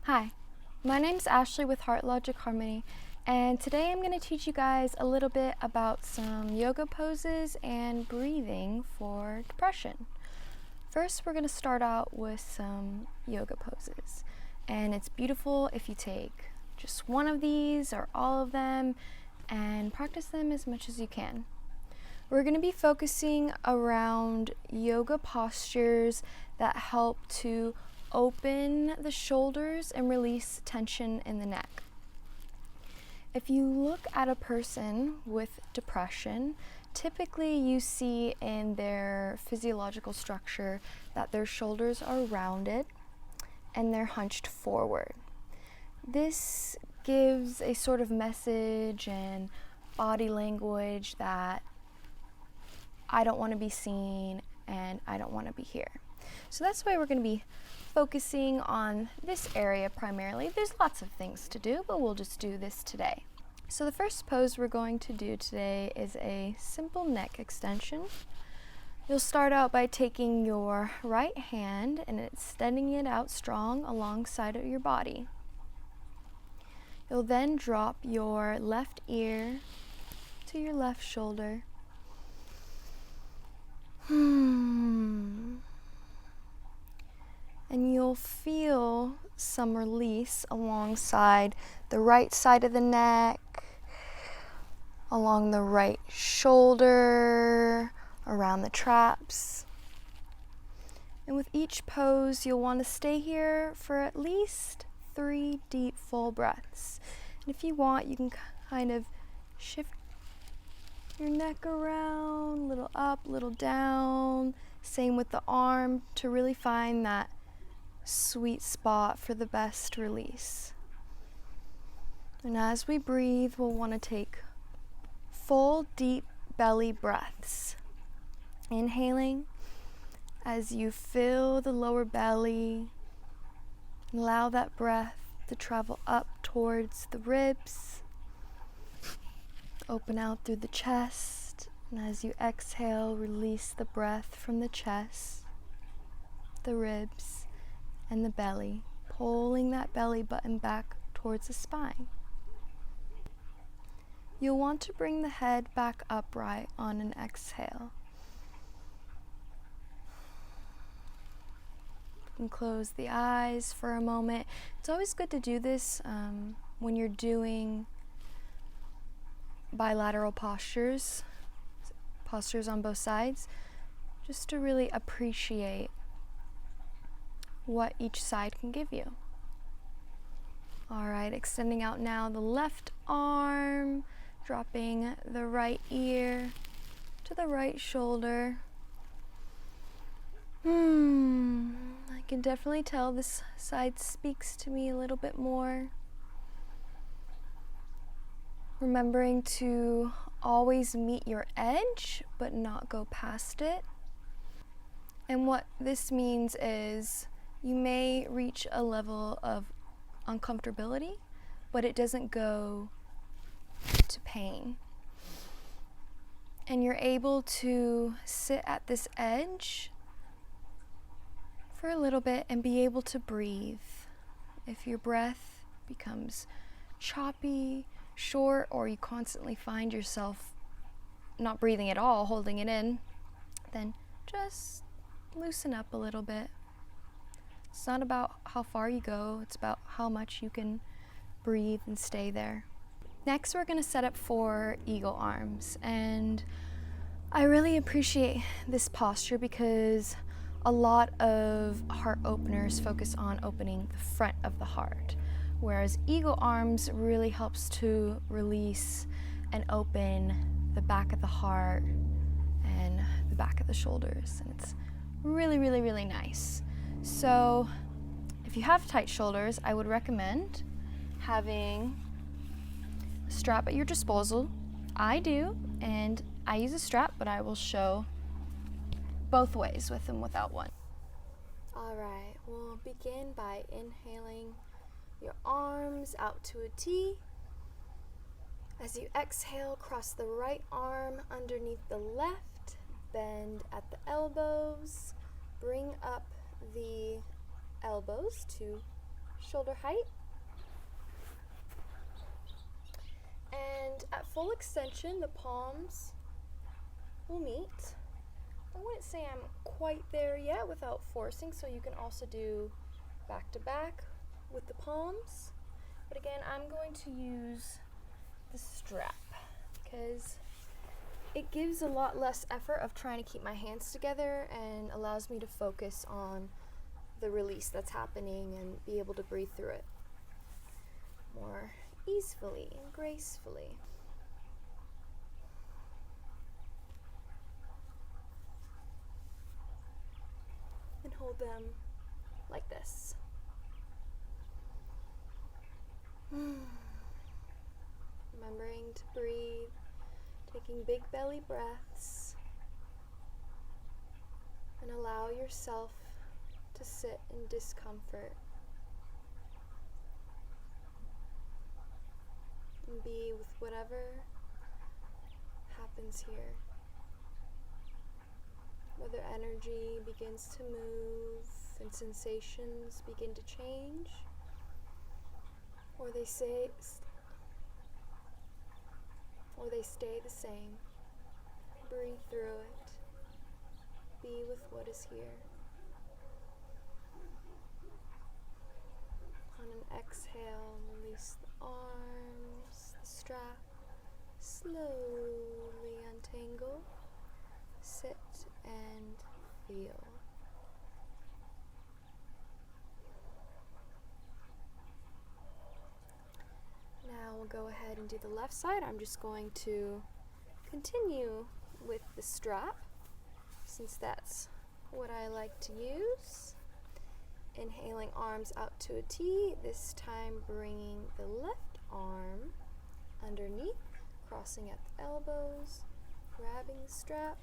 Hi, my name's Ashley with Heart Logic Harmony, and today I'm going to teach you guys a little bit about some yoga poses and breathing for depression. First, we're going to start out with some yoga poses, and it's beautiful if you take just one of these or all of them and practice them as much as you can. We're going to be focusing around yoga postures that help to open the shoulders and release tension in the neck. If you look at a person with depression, typically you see in their physiological structure that their shoulders are rounded and they're hunched forward. This gives a sort of message and body language that I don't want to be seen and I don't want to be here. So that's why we're going to be focusing on this area primarily. There's lots of things to do, but we'll just do this today. So the first pose we're going to do today is a simple neck extension. You'll start out by taking your right hand and extending it out strong alongside of your body. You'll then drop your left ear to your left shoulder. And you'll feel some release alongside the right side of the neck, along the right shoulder, around the traps. And with each pose, you'll want to stay here for at least 3 deep, full breaths. And if you want, you can kind of shift your neck around, little up, little down. Same with the arm to really find that sweet spot for the best release. And as we breathe, we'll want to take full, deep belly breaths. Inhaling as you fill the lower belly. Allow that breath to travel up towards the ribs. Open out through the chest. And as you exhale, release the breath from the chest, the ribs, and the belly, pulling that belly button back towards the spine. You'll want to bring the head back upright on an exhale. You can close the eyes for a moment. It's always good to do this when you're doing bilateral postures on both sides, just to really appreciate what each side can give you. All right, extending out now the left arm, dropping the right ear to the right shoulder. I can definitely tell this side speaks to me a little bit more. Remembering to always meet your edge, but not go past it. And what this means is you may reach a level of uncomfortability, but it doesn't go to pain. And you're able to sit at this edge for a little bit and be able to breathe. If your breath becomes choppy, short, or you constantly find yourself not breathing at all, holding it in, then just loosen up a little bit. It's not about how far you go, it's about how much you can breathe and stay there. Next, we're going to set up for eagle arms, and I really appreciate this posture because a lot of heart openers focus on opening the front of the heart, whereas eagle arms really helps to release and open the back of the heart and the back of the shoulders, and it's really, really, really nice. So if you have tight shoulders, I would recommend having a strap at your disposal. I do, and I use a strap, but I will show both ways, with and without one. All right, we'll begin by inhaling your arms out to a T. As you exhale, cross the right arm underneath the left, bend at the elbows, bring up the elbows to shoulder height. And at full extension, the palms will meet. I wouldn't say I'm quite there yet without forcing, so you can also do back to back with the palms. But again, I'm going to use the strap because it gives a lot less effort of trying to keep my hands together and allows me to focus on the release that's happening and be able to breathe through it more easily and gracefully. And hold them like this. Remembering to breathe, taking big belly breaths, and allow yourself to sit in discomfort and be with whatever happens here. Whether energy begins to move and sensations begin to change, or they stay the same. Breathe through it. Be with what is here. On an exhale, release the arms, the strap. Slowly untangle. Sit and feel. Now we'll go ahead and do the left side. I'm just going to continue with the strap since that's what I like to use. Inhaling arms out to a T, this time bringing the left arm underneath, crossing at the elbows, grabbing the strap,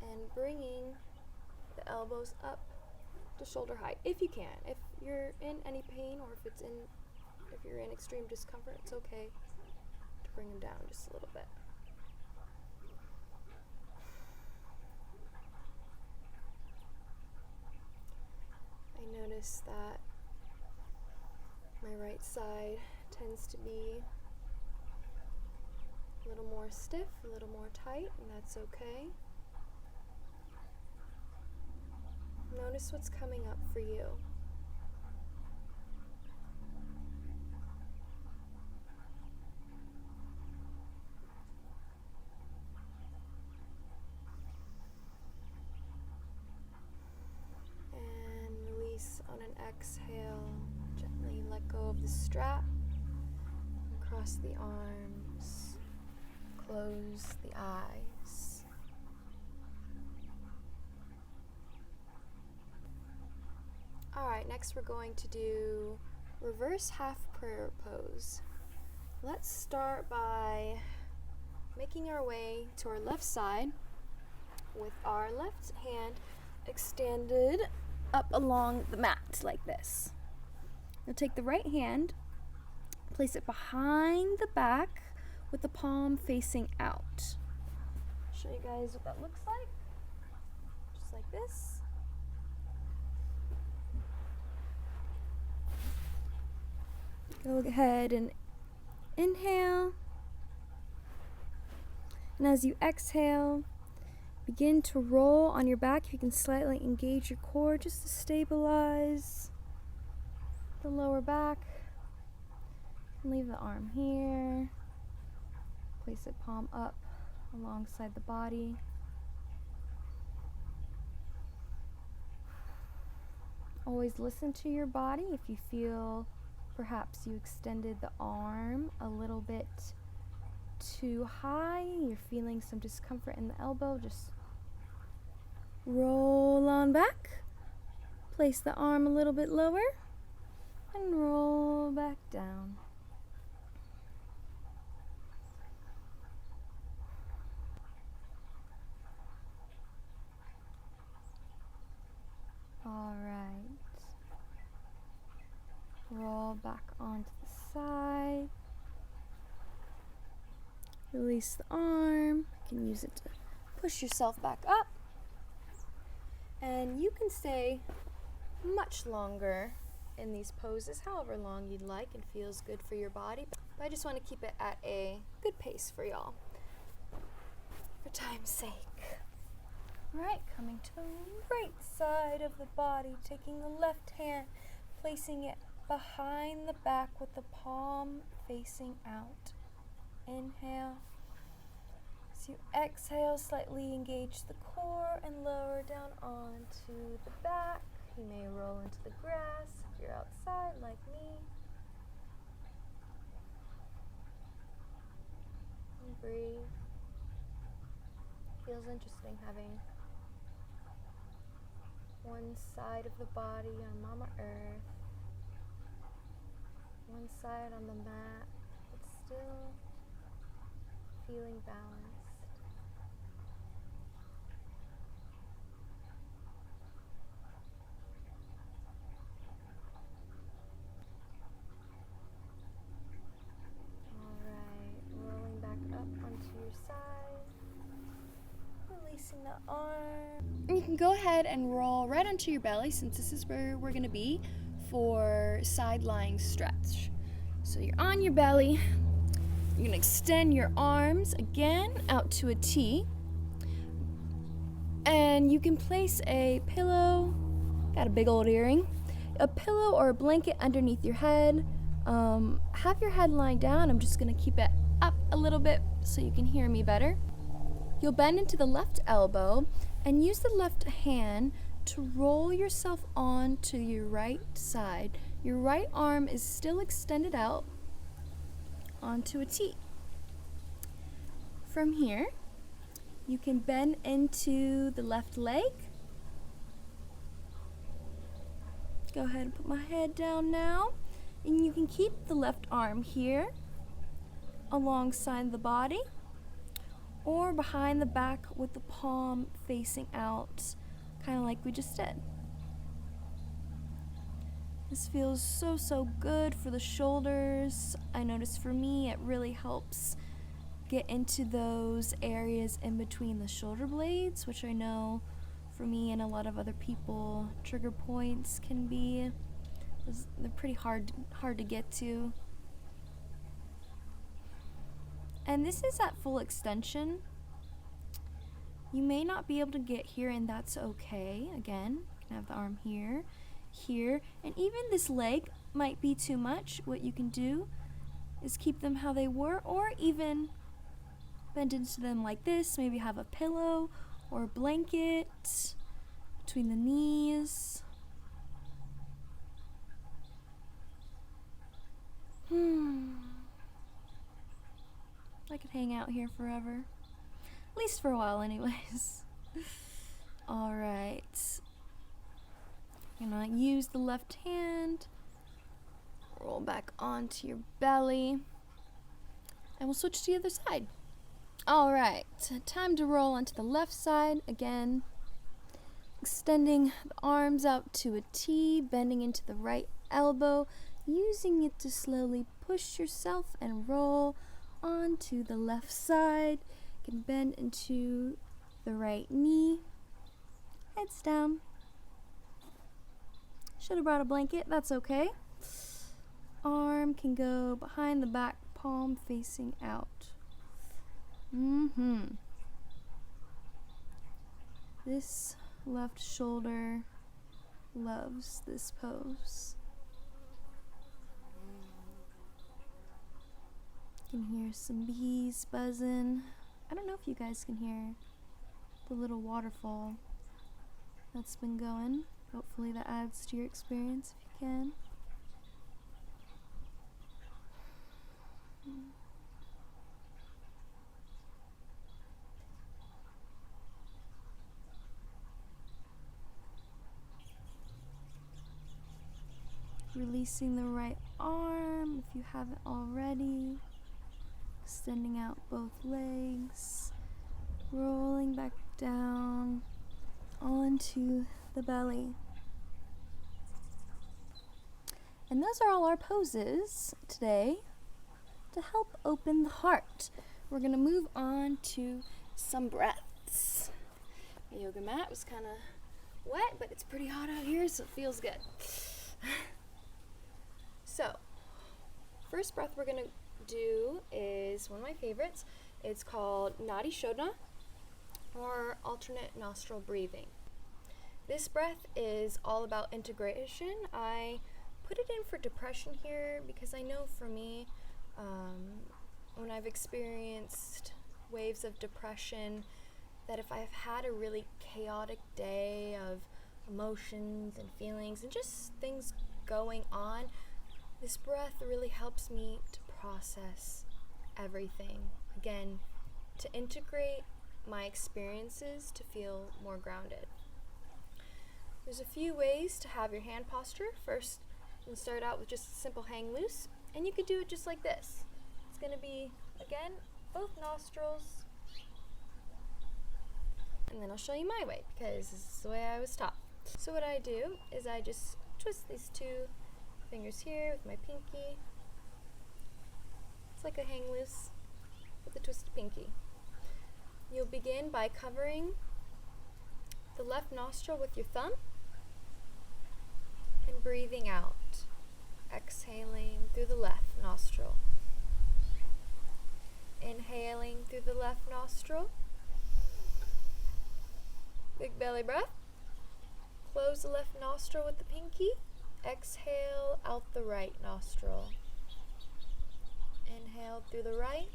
and bringing the elbows up to shoulder height if you can. If you're in any pain or if you're in extreme discomfort, it's okay to bring them down just a little bit. I notice that my right side tends to be a little more stiff, a little more tight, and that's okay. Notice what's coming up for you. And release on an exhale. Gently let go of the strap. Cross the arms. Close the eyes. Alright, next we're going to do reverse half prayer pose. Let's start by making our way to our left side with our left hand extended up along the mat like this. You'll take the right hand, place it behind the back with the palm facing out. Show you guys what that looks like. Just like this. Go ahead and inhale. And as you exhale, begin to roll on your back. You can slightly engage your core just to stabilize the lower back. Leave the arm here. Place it palm up alongside the body. Always listen to your body. If you feel perhaps you extended the arm a little bit too high, you're feeling some discomfort in the elbow, just roll on back. Place the arm a little bit lower and roll back down. All right. Roll back onto the side. Release the arm. You can use it to push yourself back up. And you can stay much longer in these poses however long you'd like and feels good for your body, but I just want to keep it at a good pace for y'all for time's sake. Right, coming to the right side of the body, taking the left hand, placing it behind the back with the palm facing out. Inhale. As you exhale, slightly engage the core and lower down onto the back. You may roll into the grass if you're outside like me. And breathe. Feels interesting having one side of the body on Mama Earth, one side on the mat, but still feeling balanced. Rolling back up onto your side, releasing the arm. And you can go ahead and roll right onto your belly, since this is where we're going to be for side lying stretch. So you're on your belly, you're going to extend your arms again out to a T, and you can place a pillow, got a big old earring, a pillow or a blanket underneath your head. Have your head lying down. I'm just going to keep it up a little bit so you can hear me better. You'll bend into the left elbow and use the left hand to roll yourself onto your right side. Your right arm is still extended out onto a T. From here, you can bend into the left leg. Go ahead and put my head down now. And you can keep the left arm here alongside the body or behind the back with the palm facing out, kind of like we just did. This feels so good for the shoulders. I notice for me it really helps get into those areas in between the shoulder blades, which I know for me and a lot of other people, trigger points can be. They're pretty hard to get to. And this is at full extension. You may not be able to get here, and that's okay. Again, you can have the arm here, here, and even this leg might be too much. What you can do is keep them how they were, or even bend into them like this. Maybe have a pillow or a blanket between the knees. I could hang out here forever. At least for a while anyways. Alright. You're gonna use the left hand. Roll back onto your belly. And we'll switch to the other side. Alright. Time to roll onto the left side again. Extending the arms out to a T, bending into the right elbow, using it to slowly push yourself and roll onto the left side. You can bend into the right knee. Heads down. Should have brought a blanket, that's okay. Arm can go behind the back, palm facing out. This left shoulder loves this pose. You can hear some bees buzzing. I don't know if you guys can hear the little waterfall that's been going. Hopefully that adds to your experience if you can. Releasing the right arm if you haven't already. Extending out both legs. Rolling back down onto the belly. And those are all our poses today to help open the heart. We're going to move on to some breaths. My yoga mat was kind of wet, but it's pretty hot out here, so it feels good. first breath we're going to do is one of my favorites. It's called Nadi Shodhana, or alternate nostril breathing. This breath is all about integration. I put it in for depression here because I know for me, when I've experienced waves of depression, that if I've had a really chaotic day of emotions and feelings and just things going on, this breath really helps me to process everything. Again, to integrate my experiences to feel more grounded. There's a few ways to have your hand posture. First, you can start out with just a simple hang loose, and you could do it just like this. It's going to be, again, both nostrils, and then I'll show you my way because this is the way I was taught. So what I do is I just twist these two fingers here with my pinky. It's like a hang loose with a twisted pinky. You'll begin by covering the left nostril with your thumb and breathing out, exhaling through the left nostril. Inhaling through the left nostril. Big belly breath. Close the left nostril with the pinky. Exhale out the right nostril. Inhale through the right.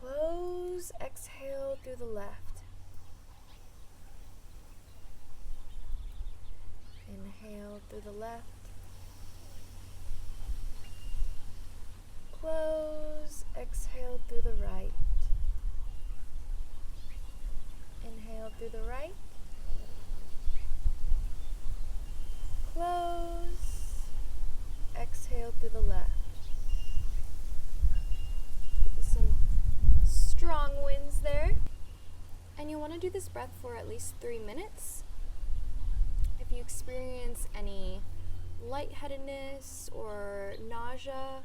Close, exhale through the left. Inhale through the left. Close, exhale through the right. Inhale through the right. Close, exhale through the left. Some strong winds there. And you want to do this breath for at least 3 minutes. If you experience any lightheadedness or nausea,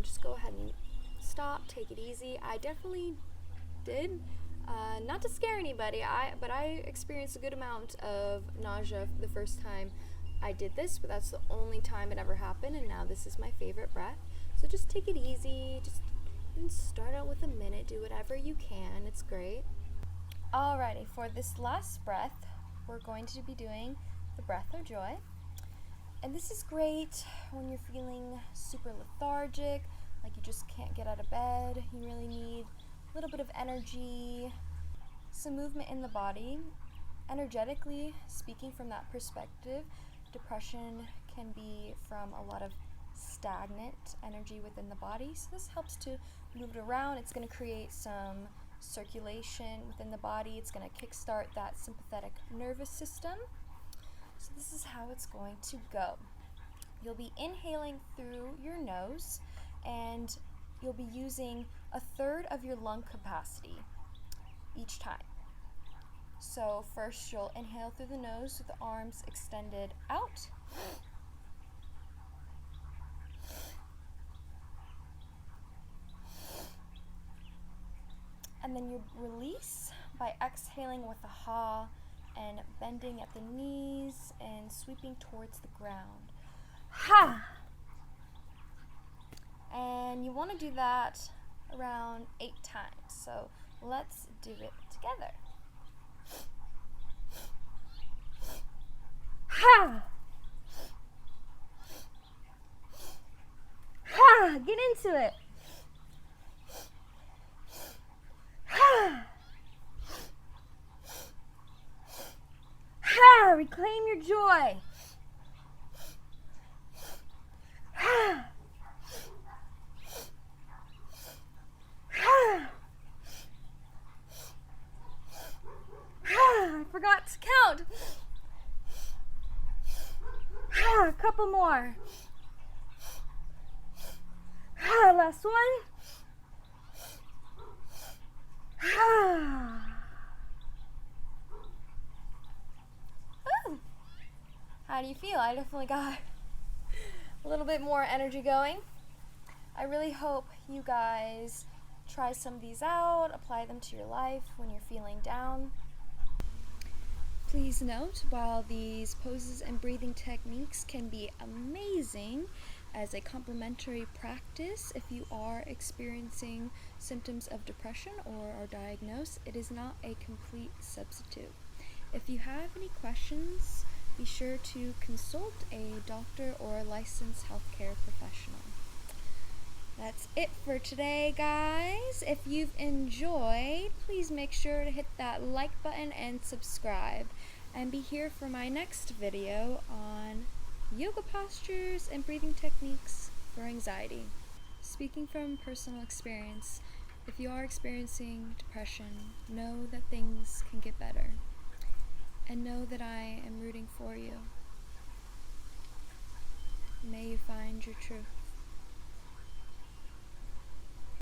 just go ahead and stop, take it easy. I definitely did. Not to scare anybody, but I experienced a good amount of nausea the first time I did this, but that's the only time it ever happened, and now this is my favorite breath. So just take it easy, just start out with a minute, do whatever you can, it's great. Alrighty, for this last breath, we're going to be doing the breath of joy. And this is great when you're feeling super lethargic, like you just can't get out of bed, you really need a little bit of energy, some movement in the body. Energetically speaking, from that perspective, depression can be from a lot of stagnant energy within the body. So this helps to move it around. It's going to create some circulation within the body. It's going to kickstart that sympathetic nervous system. So this is how it's going to go. You'll be inhaling through your nose, and you'll be using 1/3 of your lung capacity each time. So first you'll inhale through the nose with the arms extended out. And then you release by exhaling with a ha and bending at the knees and sweeping towards the ground. Ha! And you want to do that around 8 times. So let's do it together. Ha! Ha! Get into it. Ha! Ha! Reclaim your joy. Ha! Ha! Ha! I forgot to count. Ha! A couple more. Ha! Last one. Ha! Ooh. How do you feel? I definitely got a little bit more energy going. I really hope you guys try some of these out, apply them to your life when you're feeling down. Please note, while these poses and breathing techniques can be amazing as a complementary practice if you are experiencing symptoms of depression or are diagnosed, it is not a complete substitute. If you have any questions, be sure to consult a doctor or licensed healthcare professional. That's it for today, guys. If you've enjoyed, please make sure to hit that like button and subscribe. And be here for my next video on yoga postures and breathing techniques for anxiety. Speaking from personal experience, if you are experiencing depression, know that things can get better. And know that I am rooting for you. May you find your truth.